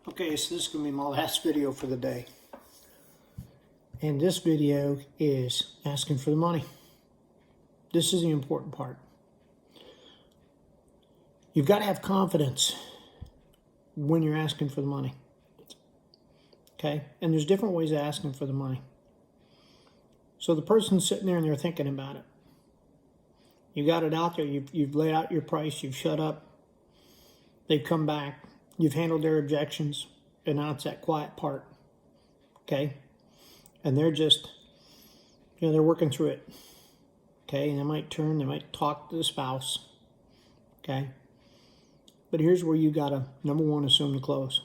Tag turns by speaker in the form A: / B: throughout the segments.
A: Okay, so this is going to be my last video for the day. And this video is asking for the money. This is the important part. You've got to have confidence when you're asking for the money. Okay? And there's different ways of asking for the money. So the person's sitting there and they're thinking about it. You got it out there. You've laid out your price. You've shut up. They've come back. You've handled their objections. And now it's that quiet part. Okay? And they're just, they're working through it. Okay? And they might turn. They might talk to the spouse. Okay? But here's where you got to, number one, assume the close.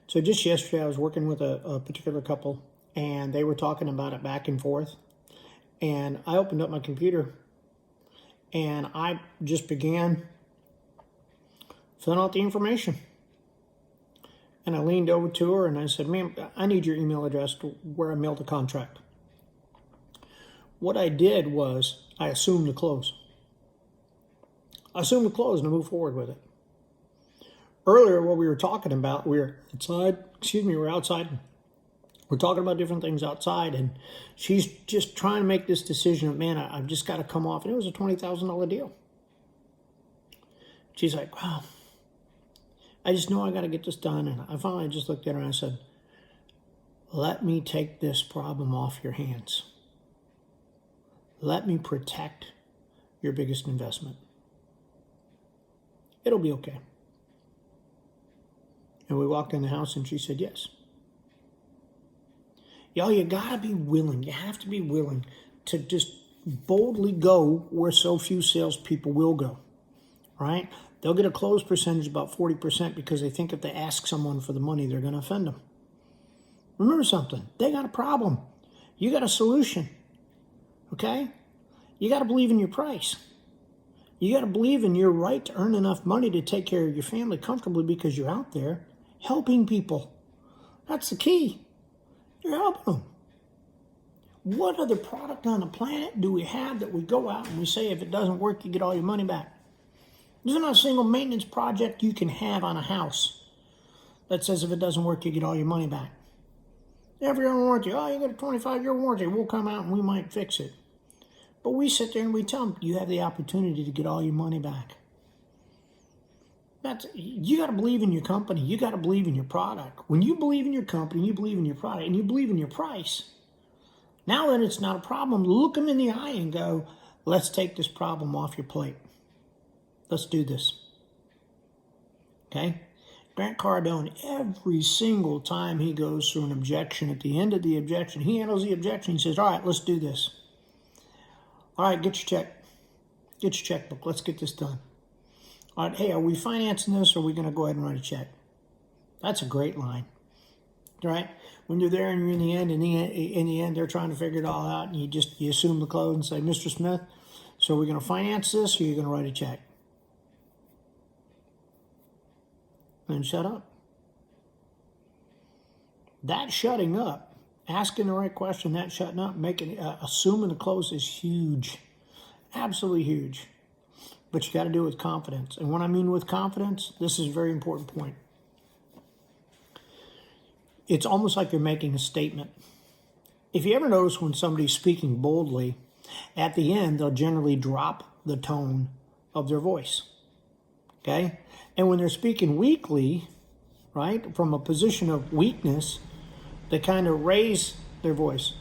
A: So just yesterday I was working with a particular couple. And they were talking about it back and forth. And I opened up my computer. And I just began filling out the information. And I leaned over to her and I said, ma'am, I need your email address to where I mailed the contract. What I did was I assumed the close. I assumed the close and I moved forward with it. Earlier, what we were talking about, we were outside. We're talking about different things outside, and she's just trying to make this decision of, man, I've just got to come off. And it was a $20,000 deal. She's like, wow, I just know I got to get this done. And I finally just looked at her and I said, let me take this problem off your hands. Let me protect your biggest investment. It'll be okay. And we walked in the house and she said, yes. Y'all, you gotta be willing. You have to be willing to just boldly go where so few salespeople will go, right? They'll get a close percentage about 40% because they think if they ask someone for the money, they're going to offend them. Remember something. They got a problem. You got a solution, okay? You got to believe in your price. You got to believe in your right to earn enough money to take care of your family comfortably because you're out there helping people. That's the key. You're helping them. What other product on the planet do we have that we go out and we say if it doesn't work, you get all your money back? There's not a single maintenance project you can have on a house that says if it doesn't work, you get all your money back. Every year warranty, you got a 25-year warranty. We'll come out and we might fix it. But we sit there and we tell them, you have the opportunity to get all your money back. You got to believe in your company. You got to believe in your product. When you believe in your company, you believe in your product, and you believe in your price, now that it's not a problem, look them in the eye and go, let's take this problem off your plate. Let's do this. Okay? Grant Cardone, every single time he goes through an objection, at the end of the objection, he handles the objection. He says, all right, let's do this. All right, get your check. Get your checkbook. Let's get this done. All right, hey, are we financing this or are we going to go ahead and write a check? That's a great line, right? When you're there and you're in the end, they're trying to figure it all out, and you assume the close and say, Mr. Smith, so are we going to finance this or are you going to write a check? And shut up. That shutting up, asking the right question, that shutting up, assuming the close is huge, absolutely huge. But you got to do it with confidence. And what I mean with confidence, this is a very important point. It's almost like you're making a statement. If you ever notice when somebody's speaking boldly, at the end, they'll generally drop the tone of their voice. Okay? And when they're speaking weakly, right, from a position of weakness, they kind of raise their voice.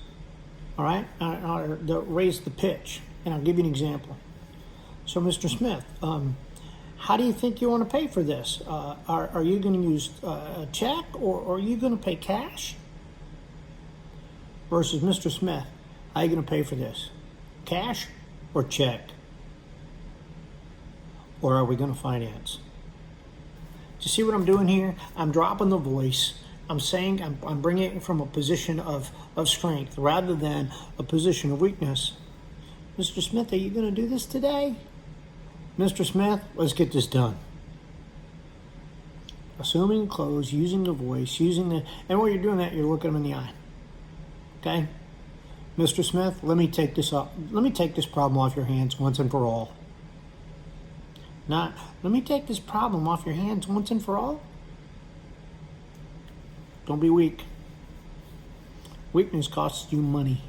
A: All right? Or they'll raise the pitch. And I'll give you an example. So, Mr. Smith, how do you think you want to pay for this? Are you going to use a check or are you going to pay cash? Versus Mr. Smith, how are you going to pay for this? Cash or check? Or are we going to finance? Do you see what I'm doing here? I'm dropping the voice. I'm saying I'm bringing it from a position of strength rather than a position of weakness. Mr. Smith, are you going to do this today? Mr. Smith, let's get this done. Assuming close, using the voice, and while you're doing that, you're looking them in the eye. Okay? Mr. Smith, let me take this problem off your hands once and for all. Not, let me take this problem off your hands once and for all. Don't be weak. Weakness costs you money.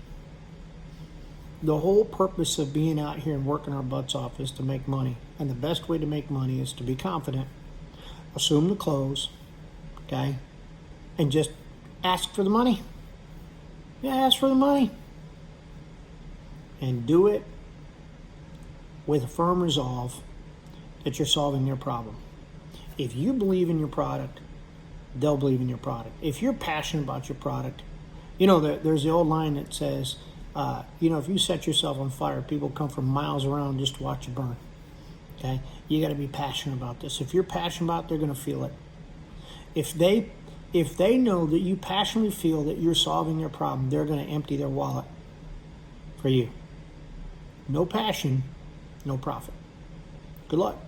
A: The whole purpose of being out here and working our butts off is to make money. And the best way to make money is to be confident, assume the close, okay, and just ask for the money. Yeah, ask for the money. And do it with a firm resolve that you're solving their problem. If you believe in your product, they'll believe in your product. If you're passionate about your product, you know, there's the old line that says, you know, if you set yourself on fire, people come from miles around just to watch you burn. Okay? You got to be passionate about this. If you're passionate about it, they're going to feel it. If they know that you passionately feel that you're solving their problem, they're going to empty their wallet for you. No passion, no profit. Good luck.